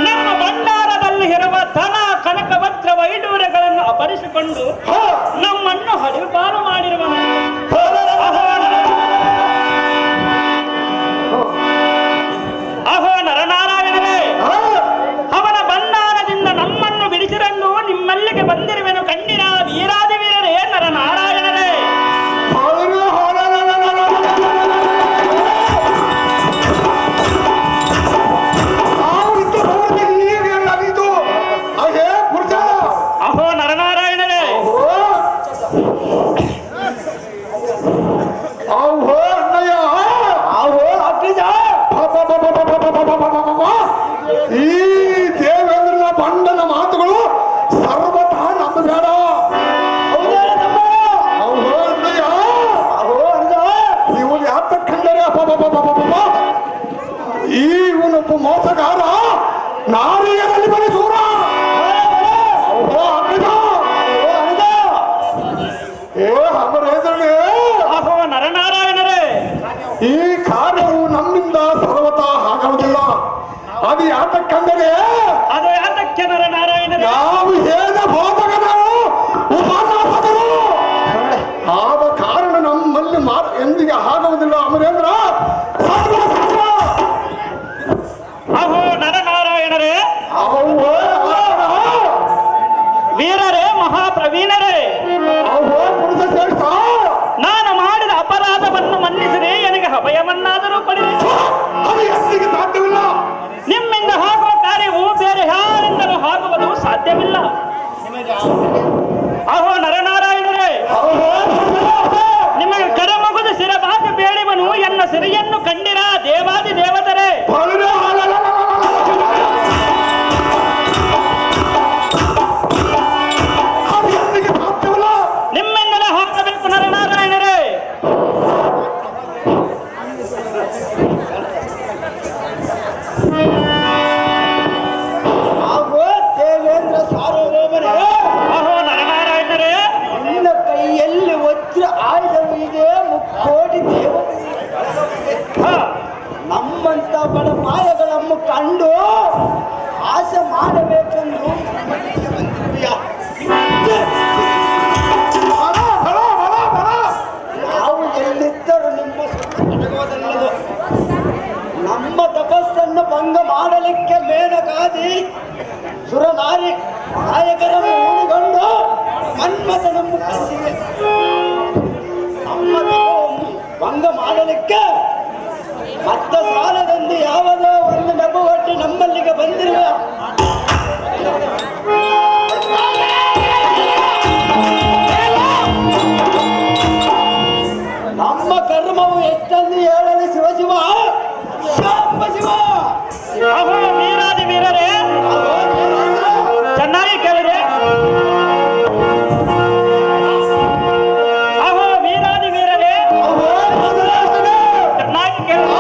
ನಮ್ಮ ಭಂಡಾರದಲ್ಲಿ ಇರುವ ಧನ ಕನಕ ವಜ್ರ ವೈಡೂರ್ಯಗಳನ್ನು ಅಪಹರಿಸಿಕೊಂಡು ನಮ್ಮನ್ನು ಹರಿಪಾಲು ಮಾಡಿರುವನು. ಅಹೋ ನರನಾರಾಯಣರೇ, ಅವನ ಭಂಡಾರದಿಂದ ನಮ್ಮನ್ನು ಬಿಡಿಸಿರಲು ನಿಮ್ಮಲ್ಲಿಗೆ ಬಂದಿರುವೆನು ಕಂಡಿನ ವೀರಾದಿ ವೀರರೇ ನರನಾರಾಯಣರೇ. ಅಹೋ ನರನಾರಾಯಣರೇ, ಕಾರ್ಯವು ನಮ್ಮಿಂದ ಸರ್ವತಾ ಆಗುವುದಿಲ್ಲ. ಅದು ಯಾತಕ್ಕಂದರೆ ಅದು ಯಾತಕ್ಕೆ ನರನಾರಾಯಣರೇ? ನಾವು ಹೇಳ ಬೋಧಕರು ಉಪನ್ಯಾಸಕರು ಆದ ಕಾರಣ ನಮ್ಮಲ್ಲಿ ಎಂದಿಗೆ ಆಗುವುದಿಲ್ಲ. ಅಮರೇಂದ್ರ ಅಹೋ ನರನಾರಾಯಣರೇ, ವೀರರೇ, ಮಹಾಪ್ರವೀಣರೇ, ಪುರುಷ ಶ್ರೇಷ್ಠ, ನಾನು ಮಾಡಿದ ಅಪರಾಧವನ್ನು ಮನ್ನಿಸಿದೆ, ನನಗೆ ಅಭಯವನ್ನಾದರೂ ಕೊಡಿರಿ. ಅದು ಎಂದಿಗೆ ಸಾಧ್ಯವಿಲ್ಲ. ನಿಮ್ಮಿಂದ ಆಗುವ ಕಾರ್ಯವು ಬೇರೆ ಯಾರಿಂದಲೂ ಆಗುವುದು ಸಾಧ್ಯವಿಲ್ಲ. ಅಹೋ ನರನಾರಾಯಣರೇ, ನಿಮಗೆ ಕಡಮಗುದು ಸಿರಬಾಗಿ ಬೇಡಿವನು ಎನ್ನ ಸಿರಿಯನ್ನು ಕಂಡಿರ ದೇವಾದಿ ದೇವತರೇ. ನಿಮ್ಮಿಂದಲೇ ಹಾಕಬೇಕು ನರನಾರಾಯಣರೇ. ಹಾಗೂ ದೇವೇಂದ್ರ ಸಾರ್ವಭೌಮರೇ, ಅಹೋ ನರನಾರಾಯಣರೇ, ನಿನ್ನ ಕೈಯಲ್ಲಿ ವಜ್ರ ಆಯುಧವು ಇದೆ, ಮುಕ್ಕೋಟಿ ದೇವತೆ. ಹ, ನಮ್ಮಂತ ಬಡ ಮಾಯಗಳನ್ನು ಕಂಡು ಆಸೆ ಮಾಡಬೇಕೆಂದು ನಾವು ಎಲ್ಲಿದ್ದರೂ ನಿಮ್ಮ ಸುತ್ತಮುತ್ತಲದು ನಮ್ಮ ತಪಸ್ಸನ್ನು ಭಂಗ ಮಾಡಲಿಕ್ಕೆ ಮೇನಕಾದಿ ಸುರನಾರಿ ನಾಯಕರನ್ನು ಉಳಿಕೊಂಡು ಮನ್ಮಥನನ್ನು ಕಳಿಸಿವೆ. ನಮ್ಮ ತಪವನ್ನು ಭಂಗ ಮಾಡಲಿಕ್ಕೆ ಮತ್ತೆ ಸಾಲದೊಂದು ಯಾವುದೋ ಒಂದು ನೆಪ ಒಟ್ಟಿ ನಮ್ಮಲ್ಲಿಗೆ ಬಂದಿರುವ ನಮ್ಮ ಕರ್ಮವು ಎಷ್ಟೆಂದು ಹೇಳಲು ಶಿವ ಶಿವ ಶಾಂಬ ಶಿವ. ಅಹೋ ವೀರಾದಿ ವೀರರೇ, ಚೆನ್ನಾಗಿ ಕೇಳಿದೆ. ಅಹೋ ವೀರಾದಿ ವೀರರೇ, ಚೆನ್ನಾಗಿ ಕೇಳಿದೆ.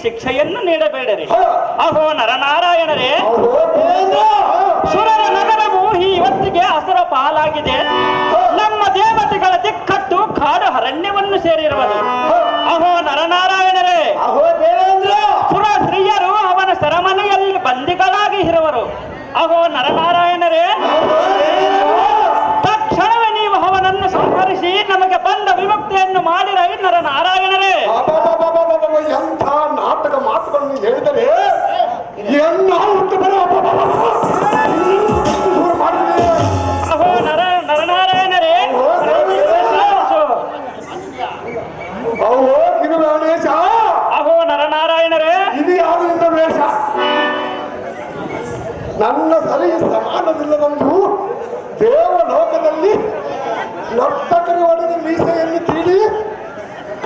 ಶಿಕ್ಷೆಯನ್ನು ನೀಡಬೇಡರಿ. ಅಹೋ ನರನಾರಾಯಣರೇ, ಬದಲಾಗಿದೆ. ನಮ್ಮ ದೇವತೆಗಳ ದಿಕ್ಕಟ್ಟು ಕಾಡು ಅರಣ್ಯವನ್ನು ಸೇರಿರುವುದು. ಅಹೋ ನರನಾರಾಯಣರೇ, ಅಹೋ ದೇವೇಂದ್ರ, ಸುರ ಸ್ತ್ರೀಯರು ಅವನ ಸೆರೆಮನೆಯಲ್ಲಿ ಬಂದಿಗಳಾಗಿ ಇರುವರು. ಅಹೋ ನರನಾರಾಯಣರೇ, ತಕ್ಷಣವೇ ನೀವು ಅವನನ್ನು ಸಂಹರಿಸಿ ನಮಗೆ ಬಂದ ವಿಮುಕ್ತಿಯನ್ನು ಮಾಡಿರೈ ನರನಾರಾಯಣರೇ. ಎಂಥ ನಾಟಕ ಮಾತುಗಳನ್ನು ಹೇಳಿದರೆ ಅಹೋ ನರನಾರಾಯಣರೇ, ಅಹೋ ಗಿರಿಗಣೇಶ, ಅಹೋ ನರನಾರಾಯಣರೇ, ಇದು ಯಾರು ನಿನ್ನ ವೇಷ? ನನ್ನ ಸರಿ ಸಮಾನವಿಲ್ಲದೊಂದು ದೇವಲೋಕದಲ್ಲಿ ನರ್ತಕರು ಒಡೆದ ಮೀಸೆಯನ್ನು ತೀಡಿ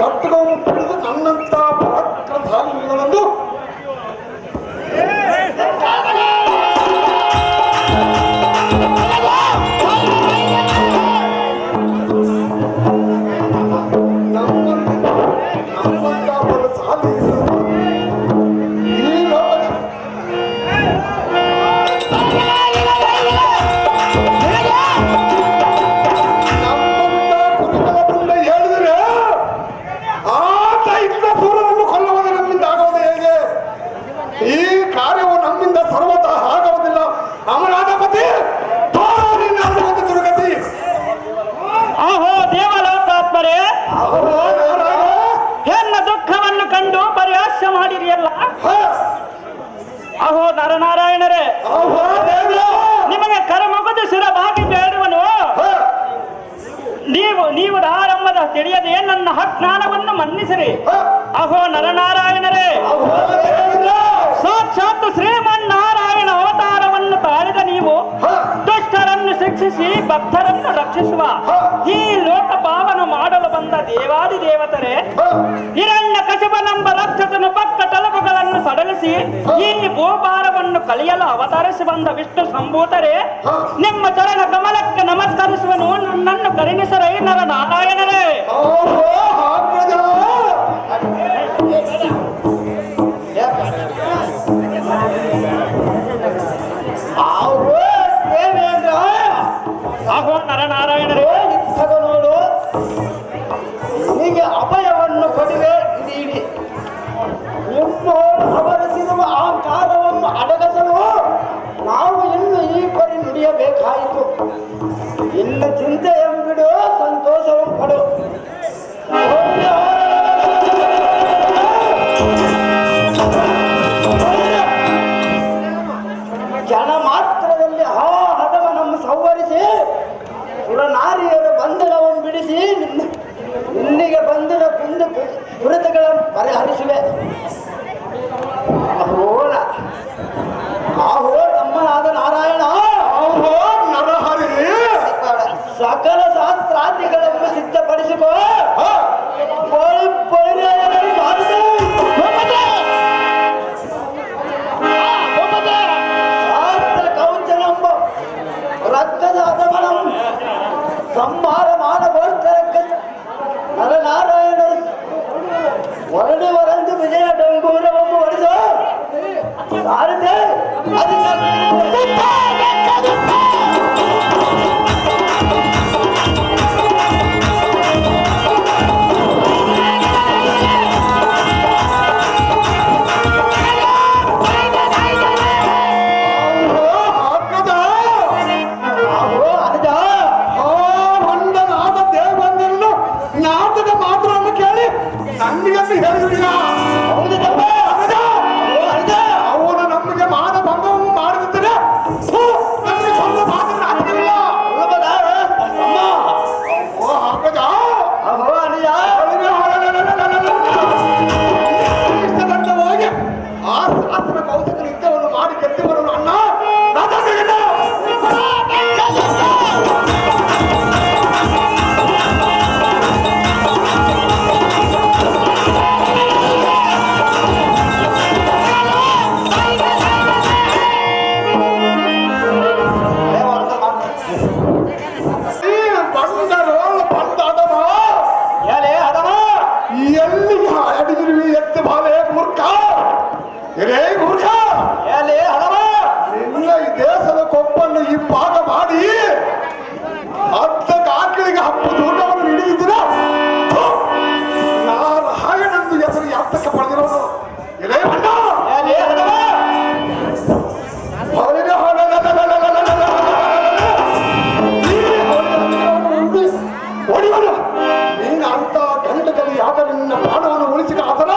ಕಟ್ಟುಗಳನ್ನು ಹಿಡಿದು ನನ್ನಂತ ಪರಾಕ್ರಮಶಾಲಿಗಳೊಂದು ನಮ್ಮಂತ ಬಲಶಾಲಿ ಈ ಲೋಕದ ಈ ಕಾರ್ಯವು ನಮ್ಮಿಂದ ಸರ್ವತಃ ಆಗುವುದಿಲ್ಲ. ಅಮರಾಧಿಪತಿ ದುರ್ಗತಿ. ಅಹೋ ದೇವಲೋಕಾತ್ಮರೇ, ಹೆಣ್ಣ ದುಃಖವನ್ನು ಕಂಡು ಪರಿಹಾಸ್ಯ ಮಾಡಿರಿಯಲ್ಲ. ಅಹೋ ನರನಾರಾಯಣರೇ, ನಿಮಗೆ ಕರಮುಗಿದು ಶಿರವಾಗಿ ಬೇಡುವನು. ನೀವು ಆರಂಭದ ತಿಳಿಯದೆ ನನ್ನ ಅಜ್ಞಾನವನ್ನು ಮನ್ನಿಸಿರಿ. ಅಹೋ ನರನಾರಾಯಣರೇ, ಸಾಕ್ಷಾತ್ ಶ್ರೀಮನ್ನಾರಾಯಣ ಅವತಾರವನ್ನು ತಾಳಿದ ನೀವು ದುಷ್ಟರನ್ನು ಶಿಕ್ಷಿಸಿ ಭಕ್ತರನ್ನು ರಕ್ಷಿಸುವ ಈ ಲೋಕ ಪಾವನ ಮಾಡಲು ಬಂದ ದೇವಾದಿ ದೇವತರೇ, ಹಿರಣ್ಯ ಕಶಪನೆಂಬ ರಾಕ್ಷಸನ ಪಕ್ಕ ತಲುಪುಗಳನ್ನು ಸಡಲಿಸಿ ಈ ಭೂಭಾರವನ್ನು ಕಲಿಯಲು ಅವತರಿಸಿ ಬಂದ ವಿಷ್ಣು ಸಂಭೂತರೇ, ನಿಮ್ಮ ಚರಣ ಕಮಲಕ್ಕೆ ನಮಸ್ಕರಿಸುವನು. ನನ್ನನ್ನು ಕರುಣಿಸರೈ ನರನಾರಾಯಣರೇ. ಅಹೋ ನರನಾರಾಯಣರೇ, ನೋಡು, ನಿಮಗೆ ಅಭಯವನ್ನು ಕೊಡುವೆ. ನೀಡಿ ನಿಮ್ಮೋರು ಅವರಿಸಿರುವ ಆ ಕಾಲವನ್ನು ಅಡಗಿಸಲು ನಾವು ಇನ್ನು ಈ ಪರಿ ನುಡಿಯಬೇಕಾಯಿತು. ಇನ್ನು ಚಿಂತೆಯನ್ನು ಬಿಡು, ಸಂತೋಷವನ್ನು ಪಡು. ಜನ ಮಾತ್ರದಲ್ಲಿ ಆ ಹದವನನ್ನು ಸಂವರಿಸಿ ಸುರನಾರಿಯರ ಬಂಧನವನ್ನು ಬಿಡಿಸಿ ಇಲ್ಲಿಗೆ ಬಂದಿರೋ ಕುಂದು ಕುರಿತುಗಳನ್ನು ಪರಿಹರಿಸುವೆ. ಆಹೋ ನಮ್ಮನಾದ ನಾರಾಯಣ, ಆಹೋ ನರಹರಿ, ಸಕಲ ಶಾಸ್ತ್ರಾದಿಗಳನ್ನು ಸಿದ್ಧಪಡಿಸಿಕೋ. ಶಾಸ್ತ್ರ ಕೌಚನಂಬ ರಕ್ತದ ಹದಮನಂ ಸಂಹಾರ ಮಾಡಬೋರ್ಕರಕ್ಕೆ ನರನಾರಾಯಣರು ಹೊರಡುವರೆಂದು ವಿಜಯ ಡಂಗೂರವನ್ನು ಹೊಡೆದು ಸಾರದೆ ಅವನು ನಮಗೆ ಮಾನ ಭಂಗವನ್ನು ಮಾಡಿದರೆ ನಮಗೆ ಸ್ವಲ್ಪ ಮಾತ್ರ ಆಗ್ತಿಲ್ಲ. ಹೋಗಿ ಆ ಶಾಸ್ತ್ರ ಕೌಶಲ ಯುದ್ಧವನ್ನು ಮಾಡಿ ಗೆದ್ದು ಬರೋನು ಅಣ್ಣ. ಎಲ್ಲಿಗೆ ಅಡಿಗಿರುವಿ ಎತ್ತು ಬಾಲೆ ಮೂರ್ಖ, ಎಲೇ ಮೂರ್ಖ, ನಿನ್ನ ಈ ದೇಶದ ಕೊಪ್ಪನ್ನು ಈ ಭಾಗ ಮಾಡಿ ಅರ್ಧಕ್ಕೆ ಆಕಳಿಗೆ ಹಬ್ಬದ ಊಟವನ್ನು ಹಿಡಿದಿದ್ದೀರಾ? ನಾನು ಹಾಗೆ ನಂದು ಹೆಸರು ಯಾತಕ್ಕೆ ಪಡೆದಿರೋದು? ಇದೇ ಬಣ್ಣ ಓಡಿವನು ನೀನು ಅಂತ ಗಂಡದಲ್ಲಿ ಯಾಕ ನಿನ್ನ ಪ್ರಾಣವನ್ನು ಉಳಿಸಿದ ಆತನ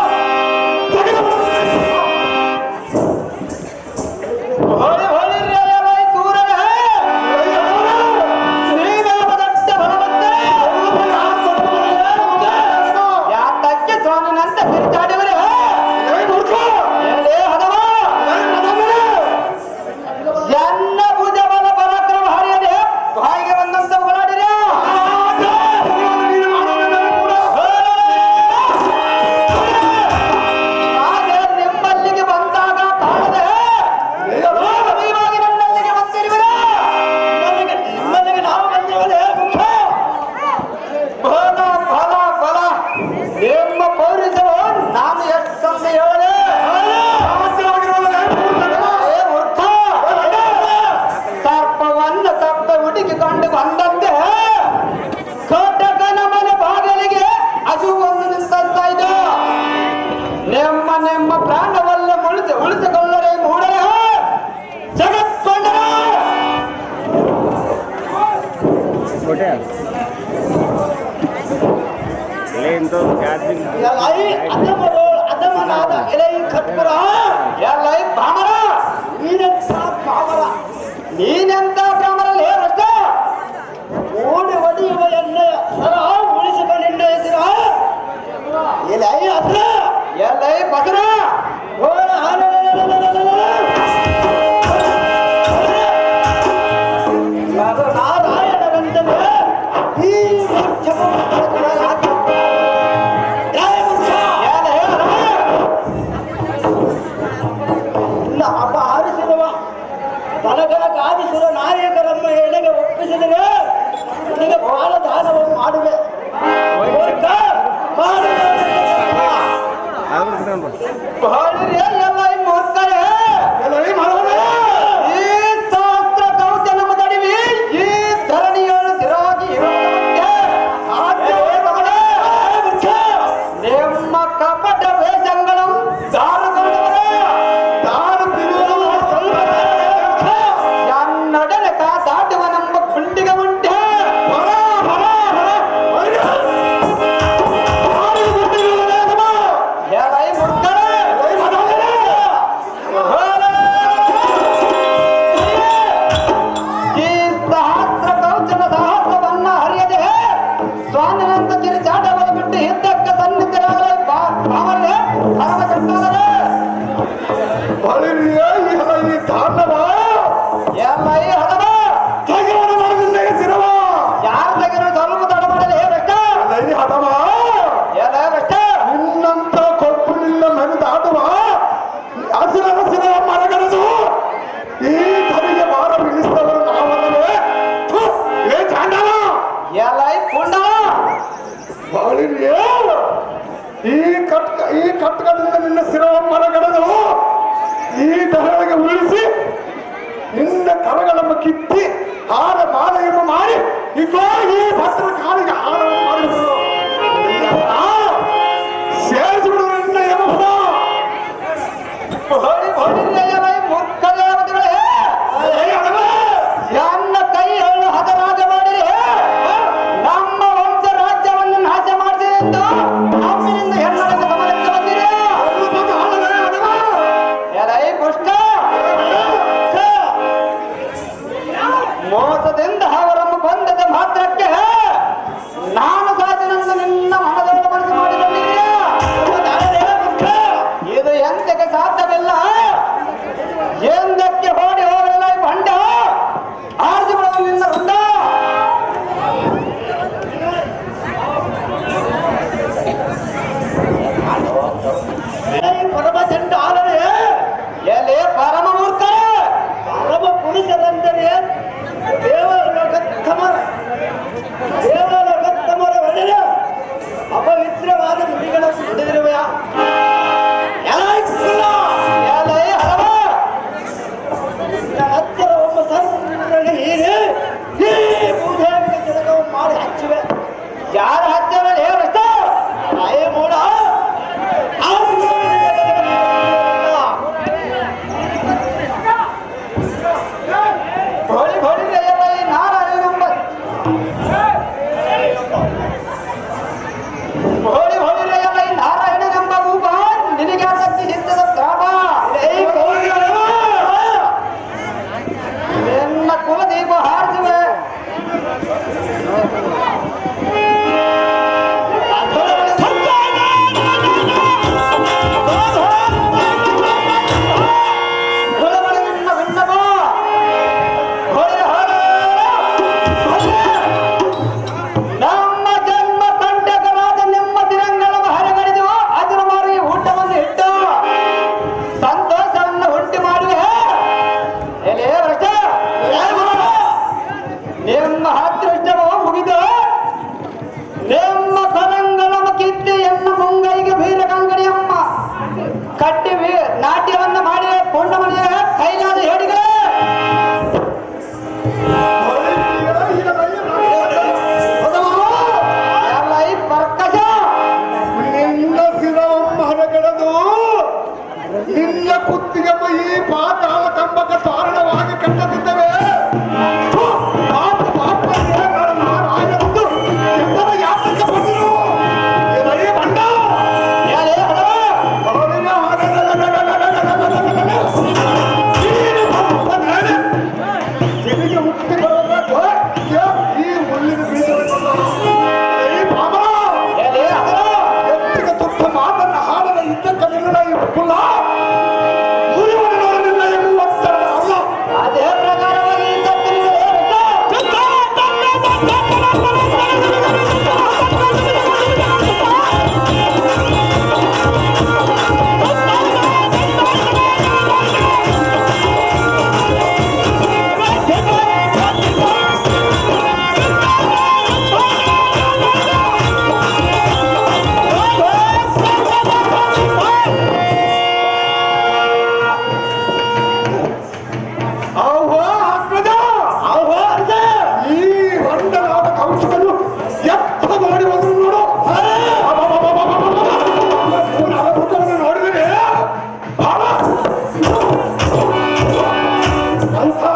ನೀನೆಂತ ಬ್ರಾಹ್ಮಣಲ್ಲಿ ಅಷ್ಟ ಓಡಿ ಹೊಡೆಯುವ ಎಣ್ಣೆ ಸರ ಉಳಿಸಿಕೊಂಡು ಹೆಸರ ಎಲ್ಲ ಹತ್ರ ಎಲ್ಲ ಬಸರ ನಾರಾಯಣರಂತೆ ಈ ಹಬ್ಬ ಹಾರಿಸಿರುವ ಬಲಗನಕ ಆದಿಸುವ ನಾಯಕರಮ್ಮ ಎಳೆಗೆ ಒಪ್ಪಿಸಿದರೆ ನಿನಗೆ ಬಾಳ ದಾನವನ್ನು ಮಾಡುವೆ ಎಲ್ಲ ಮೂರ್ಖರೇ ಈ ಶಾಸ್ತ್ರ ಕೌಶಲಮ ತಡಿವಿ ಈ ಧರಣಿಯನ್ನು ತಿರಾಗಿ ನಿಮ್ಮ ಕಪಟ ವೇಷಗಳು ನಡನಕ ದಾಟುವ ನಮ್ಮ ಕುಂಡಿಗೆ ಉಂಟೆ ಈ ಸಹಸ್ರ ಕೌಚನ ಸಾಹಸವನ್ನ ಹರಿಯದೆ ಸ್ವಾಮಿನಂತ ಕಿರಿಚಾಟವನ್ನು ಬಿಟ್ಟು ಯುದ್ಧಕ್ಕೆ ಸನ್ನಿಧರಾಗಲೇ ಭಾವನೆ ಪರಮ ಚಂಡಾದರೆ ಈ ತಾಂಡವ ಎಲ್ಲ ಈ ಹದವ ಯಾರು ತೆಗೆದು ಸ್ವಲ್ಪ ತಡ ಮಾಡಲಿ ಬೆಟ್ಟ ಹದವ ಎಲ್ಲ ಬೆಟ್ಟ ನಿನ್ನಂತ ಕೊಪ್ಪಲಿಲ್ಲ ಮೆರೆದಾಡುವ ಹಸಿರಸಿರ ಮರಗಣದು ಈ ಧರಿಗೆ ಭಾರ ಬೀಳಿಸಿದವರು ನಾವಲ್ಲವೇ ಏ ಚಾಂಡವ ಎಲ್ಲ ಈ ಪುಂಡವ ಈ ಕಟ್ಕದಿಂದ ನಿನ್ನ ಶಿರವ ಮರಗಣದು ಈ ಧರೆಗೆ ಉಳಿಸಿ ನಿನ್ನ ಕರಗಳನ್ನು ಕಿತ್ತಿ ಹಾರ ಮಾಲೆಯನ್ನು ಮಾಡಿ ಇಗೋ ಈ ಭದ್ರ ಕಾಲಿಗೆ ಹಾರವನ್ನು ಮಾಡಿದ್ರು ಸೇರಿಸಿಬಿಡು ನಿನ್ನ ಯಮಭದ ನನ್ನ ಕೈ ಹಣ್ಣು ಹದರಾಜ ಮಾಡಿರಿ ನಮ್ಮ ವಂಶ ರಾಜ್ಯವನ್ನು ನಾಶ ಮಾಡಿದೆ ಎಂದು ನಮ್ಮಿನಿಂದ ಹೆಣ್ಣೊಳಗೆ ಗಮನಕ್ಕೆ ಬಂದಿರಿ ಪುಷ್ಟ ಮೋಸದಿಂದ ಅವರನ್ನು ಬಂದದ ಮಾತ್ರಕ್ಕೆ ನಾನು ಸಾಧ್ಯ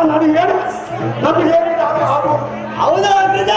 ನನಗೆ ಹೇಳಿ ನಮಗೆ ಹೇಗೆ ಆಗುವುದು ಹೌದಾ ಅಗ್ರಜ